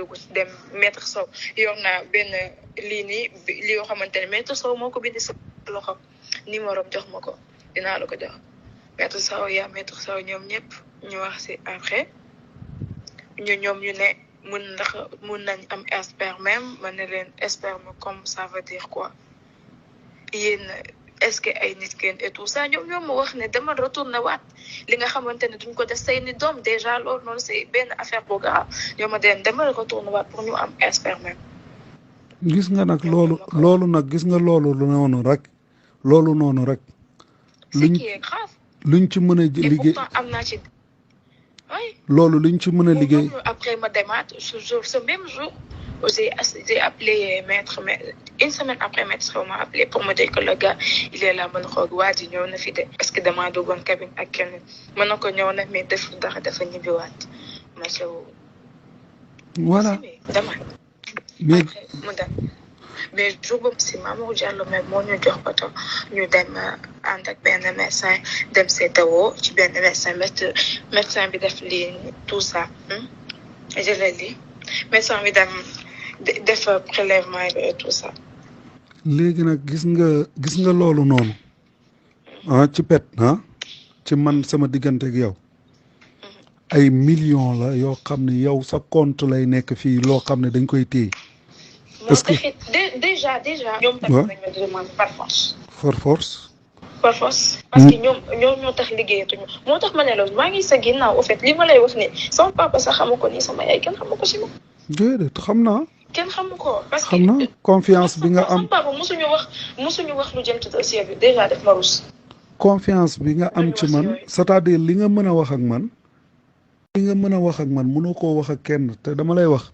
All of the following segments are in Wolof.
dugg dem maître Sow yor naa benn lii nii li yoo xamante ne maître Sow moo ko bind sa loxo numéro jox ma ko dinaa la ko jox maître Sow yaa maître Sow ñoom ñëpp ñu wax si après ñoom ñu ne mun nañ am sperme ma ne leen sperme comme ça veut dire quoi yéen est-ce que ay nit ngeen et tout ça ñoom ma wax ne dama retourné waat li nga xamante ne duñ ko def say ni doom déjà loolu noonu c'est benn affaire bu grave ñoom ma den dama retourné waat pour ñu am sperme. gis nga nag loolu nag gis nga loolu noonu rek luñ qui est grave luñ ci mën a liggéey pourtant am naa ci loolu luñ ci mën a liggéey après ma demaat ce même jour j'ai appelé maître une semaine après maître m'a appelé pour me dire que le gars il est là mën xoog waa ji ñëw na fi de parce que damaa duggoon cabine ak kenn mën na ko ñëw na mais def dara dafa ñibbiwaat ma sew voilà dama mais mu dem mais jour boobu si Mamour Diallo même moo ñu jox oto ñu dem ànd ak benn médecin dem seetawoo ci benn médecin bi def lii tout ça je l'ai dit médecin bi dem def prélèvement bi et tout ça. léegi nag gis nga loolu noonu ci pet ci man sama diggante ak yow ay millions la yoo xam ne yow sa compte lay nekk fii loo xam ne dañ koy téye. parce que déjà ñoom tamit nañ ma demande par force. parce que ñoom ñoo tax liggéeyatuñu moo tax ma ne la maa ngi sa ginnaaw au fait li ma lay wax ni sama papa sax xamu ko nii sama yaay kenn xamu ko si ma. déedéet xam naa. kenn xamu ko parce que xam naa confiance bi nga am sama papa mosuñu wax lu jëm ci dossier bi déjà def ma rus. confiance bi nga am ci man c'est-à-dire li nga mën a wax ak man. mënoo koo wax ak kenn te dama lay wax.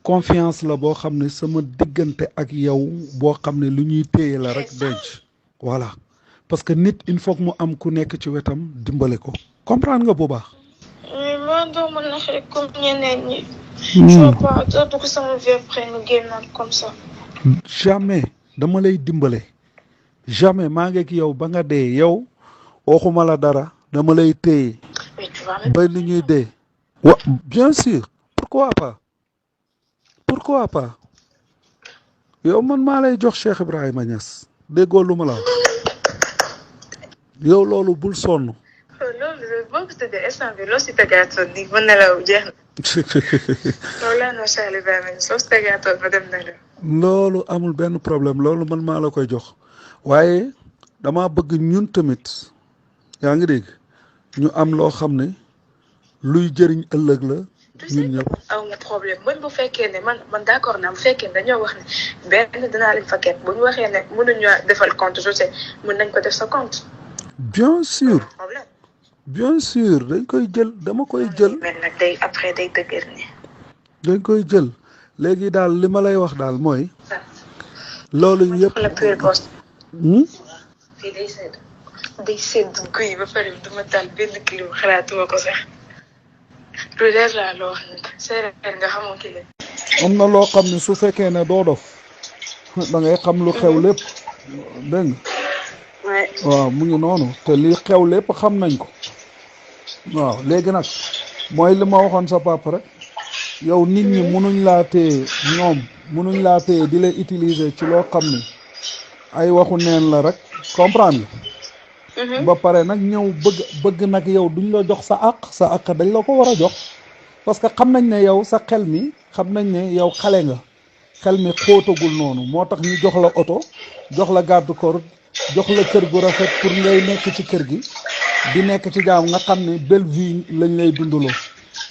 confiance la boo xam ne sama diggante ak yow boo xam ne lu ñuy téye la rek denc voilà parce que nit il faut que mu am ku nekk ci wetam dimbale ko comprendre nga bu baax. mais doo mën na xëy comme ñeneen ñi. je vois pas doo ko sama vie après nga génnaat comme ça. jamais dama lay dimbale jamais maa ngi ak yow ba nga dee yow waxuma la dara dama lay téye ba li ñuy dee. bien sûr pourquoi pas yow man maa lay jox Cheikh Ibrahima Niass déggoo lu ma la wax yow loolu bul sonn. loolu boo ko tëddee instant bi loo si tëggaatoon nii mën na la jeex na. loolu laa noo Cheikh Ibrahima Niass loo si tëggaatoon ma dem na la. loolu amul benn problème loolu man maa la koy jox waaye dama bëgg ñun tamit yaa ngi dégg ñu am loo xam ne luy jëriñ ëllëg la. ñun ñëpp aw ma problème man bu fekkee ne man d'accord naa bu fekkee ne dañoo wax ne benn dinaa leen fa ket bu ñu waxee ne mënuñu defal compte je sais mën nañ ko def sa compte. bien sûr dañ koy jël dama koy jël. mais nag day après day dëgër ni. dañ koy jël léegi daal li ma lay wax daal mooy. loolu yëpp la pure poste. fii day sedd guy ba pare duma taal benn kilo xalaatuma ko sax. lu leer laa loo xam ne séeréer nga xamoo ki la. am na loo xam ne su fekkee ne doo dof da ngay xam lu xew lépp dégg nga. waaw mu ngi noonu te li xew lépp xam nañ ko. waaw léegi nag mooy li ma waxoon sa papa rek yow nit ñi munuñ laa téye di lay utiliser ci loo xam ne ay waxu neen la rek comprendre nga. ba pare nag ñëw bëgg nag yow duñ la jox sa àq dañ la ko war a jox parce que xam nañ ne yow sa xel mi xam nañ ne yow xale nga xel mi xóotagul noonu moo tax ñu jox la oto jox la garde corps jox la kër gu rafet pour ngay nekk ci kër gi di nekk ci jaam nga xam ne belle vie lañ lay dundaloo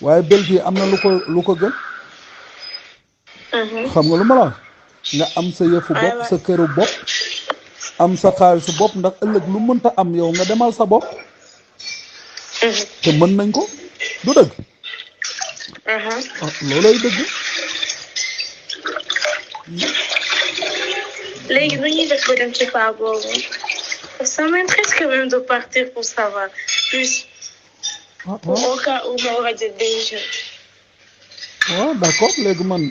waaye belle vie am na lu ko gën. xam nga lu ma la nga am sa yëfu bopp sa këru bopp. am sa xaalisu bopp ndax ëllëg lu mënta am yow nga demal sa bopp. te mën nañ ko du dëgg. loolay dëgg. léegi nu ñuy def ba dem ci paa boobu ça m'intéresse quand même de partir pour savoir plus. au cas où ma war a jël décision. waaw d'accord léegi man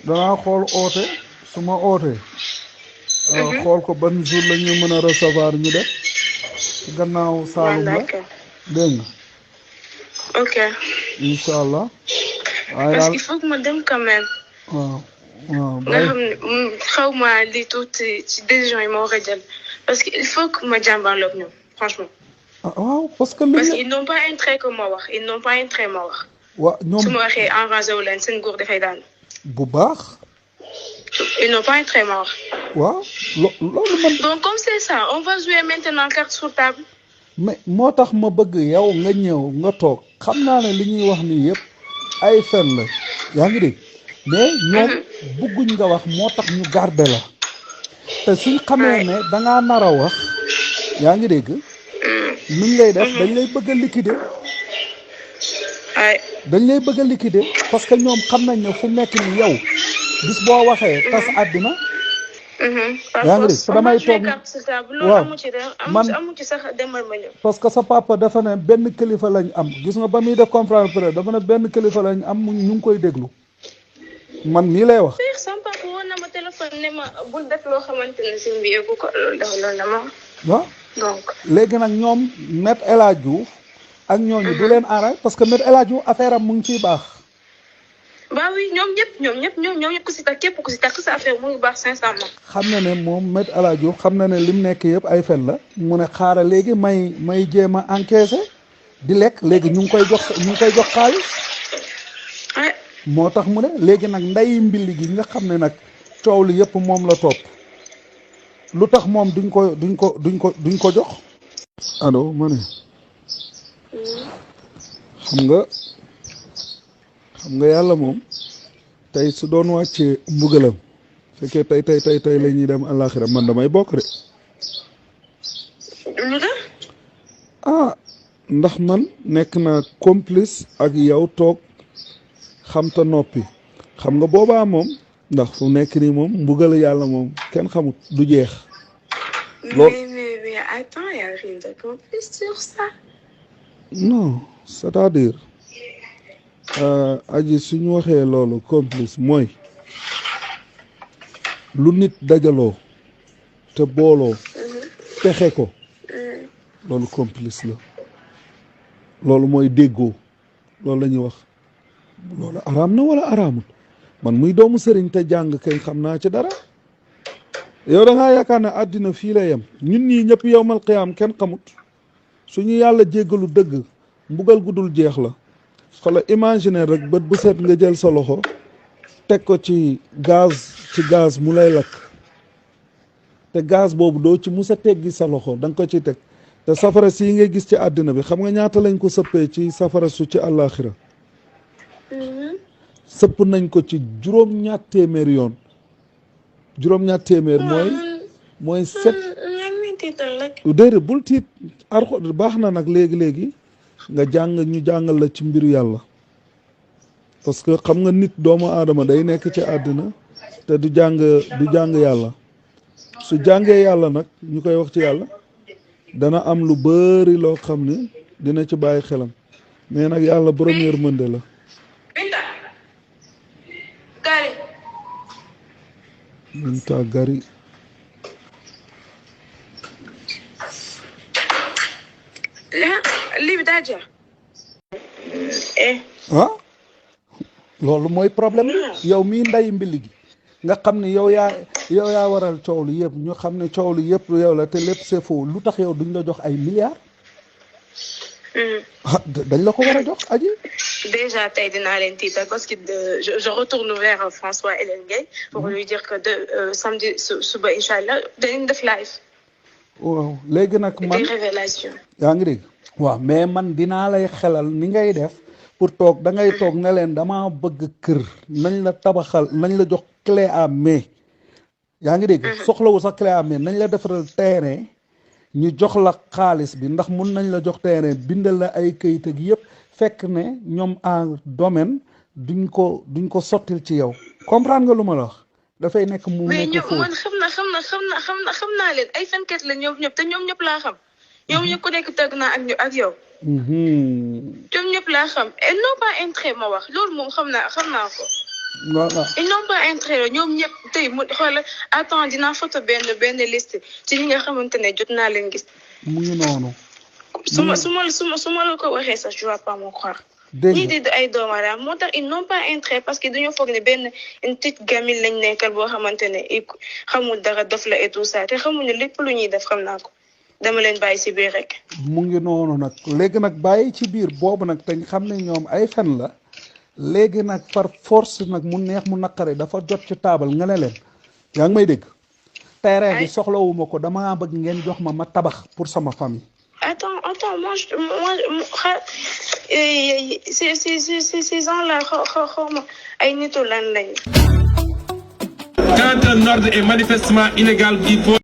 danaa xool oote su ma ootee. xool ko ban jour la ñu mën a recevoir ñu def ci gannaaw Saalum la dégg nga. ok. incha allah parce qu'il faut que ma dem quand même. waaw waaw nga xam ne xaw ma lii tuuti ci décision yi ma war a jël parce que il faut que ma jàmbaarloog ñoom franchement. waaw parce que ils n'ont pas intérêt que ma wax ils n'ont pas intérêt ma wax. waaw ñoom su ma waxee enragé wu leen seen góor dafay daan. bu baax. ils n'ont pas intérêt ma wax. waaw loolu man. donc comme c'est ça on va jouer maintenant carte sur table. mais moo tax ma bëgg yow nga ñëw nga toog xam naa ne li ñuy wax nii yëpp ay fen la yaa ngi dégg mais ñoom bëgguñ nga wax moo tax ñu garder la te suñ xamee ne dangaa nar a wax yaa ngi dégg nuñ lay def dañ lay bëgg a liquider dañ lay bëgg a liquider parce que ñoom xam nañ ne fu nekk ni yow bis boo waxee tas àddina yaa ngi dégg damay toog waaw man parce que sa papa dafa ne benn kilifa lañ am gis nga ba muy def conférence presse dafa ne benn kilifa lañ am ñu ngi koy déglu man nii lay wax. sama papa woon na ma téléphone ne ma bul def loo xamante ne si mbi yëgu ko loolu la ma. waaw donc léegi nag ñoom Maître El Hadji Diouf ak ñooñu du leen arrangé parce que Maître El Hadji Diouf affaire am mu ngi ciy baax. bah oui ñoom ñëpp ku si takk képp ku si takk sa affaire mu ngi baax 500 mois. xam na ne moom Maître El Hadji Diouf xam na ne lim nekk yëpp ay fen la mu ne xaaral léegi may jéem a encaissé di lekk léegi ñu ngi koy jox xaalis. moo tax mu ne léegi nag nday mbili gi nga xam ne nag coow li yëpp moom la topp lu tax moom duñ ko jox. allo ma ne xam nga yàlla moom tey su doon wàccee mbugalam fekkee tey la ñuy dem àllaaxira man damay bokk de. ndax man nekk na complice ak yow toog xam ta noppi xam nga boobaa moom ndax fu nekk nii moom mbugal yàlla moom kenn xamut du jeex. mais attends, y a rien de complice sur ça. non c'est-à-dire aji suñu waxee loolu complice mooy lu nit dajaloo te booloo pexe ko loolu complice la loolu mooy déggoo loolu la ñuy wax loolu araam na wala araamut man muy doomu sëriñ te jàng kay xam naa ci dara yow da ngaa yaakaar ne àddina fii la yem ñun ñii ñëpp yowmal qiyaam kenn xamut suñu yàlla jéggalu dëgg mbugal gudul jeex la xoolal imaginer rek bët bu set nga jël sa loxo teg ko ci gaz mu lay lakk te gaz boobu doo ci musa teggi sa loxo da nga ko ci teg te safara si ngay gis ci àddina bi xam nga ñaata lañ ko sëppee ci safara su ci àllaaxira sëpp nañ ko ci juróom-ñaar téeméer yoon juróom-ñaar téeméer mooy set déedéet bul tiit arxo baax na nag léegi nga ñu jàngal la ci mbiru yàlla parce que xam nga nit doomu aadama day nekk ci àddina te du jàng yàlla su jàngee yàlla nag ñu koy wax ci yàlla dana am lu bari loo xam ne dina ci bàyyi xelam mais nag yàlla borom yërmande la. Binta Gari. lii bi daa jeex. loolu mooy problème bi yow mii nday mbili gi nga xam ne yow yaa waral coow li yëpp ñu xam ne coow li yëpp yow la te lépp c'est faux lu tax yow duñ la jox ay milliards. dañ la ko war a jox aji. déjà tey dinaa leen tiital parce que je retourne vers François Hélène Gueye pour lui dire que samedi suba incha allah dañuy def live. waaw léegi nag man des révélations. yaa ngi dégg. waaw mais man dinaa lay xelal ni ngay def pour toog da ngay toog ne leen damaa bëgg kër nañ la tabaxal nañ la jox clé à main yaa ngi dégg. soxlawu sax clé à main nañ la defaral terrain ñu jox la xaalis bi ndax mun nañ la jox terrain bindal la ay këyit ak yëpp fekk ne ñoom en domaine duñ ko sottil ci yow comprendre nga lu ma la wax dafay nekk mu nekk foofu. mais man xam naa leen ay fenkat la ñoom ñëpp te ñoom ñëpp laa xam. ñoom ñëpp ku nekk tëgg naa ak yow. ñoom ñëpp laa xam ils n'ont pas intérêt ma wax loolu moom xam naa ko. voilà ils n'ont pas intérêt ñoom ñëpp tey mu xoolal attends dinaa photo benn liste ci ñi nga xamante ne jot naa leen gis. mu ngi noonu. su ma la ko waxee sax je vais pas me croire. dégg ñii di ay doomaram moo tax ils n'ont pas intérêt parce que dañoo foog ne benn une petite gamine lañ nekkal boo xamante ne xamul dara dof la et tout ça te xamul ne lépp lu ñuy def xam naa ko dama leen bàyyi si biir rek. mu ngi noonu nag léegi nag bàyyi ci biir boobu nag te xam ne ñoom ay fen la léegi nag par force nag mu neex mu naqare dafa jot ci taabal nga ne leen yaa ngi may dégg. terrain bi soxlawuma ko dama bëgg ngeen jox ma tabax pour sama famille. Attends, moi, ces gens-là, quand un ordre est manifestement illégal, il faut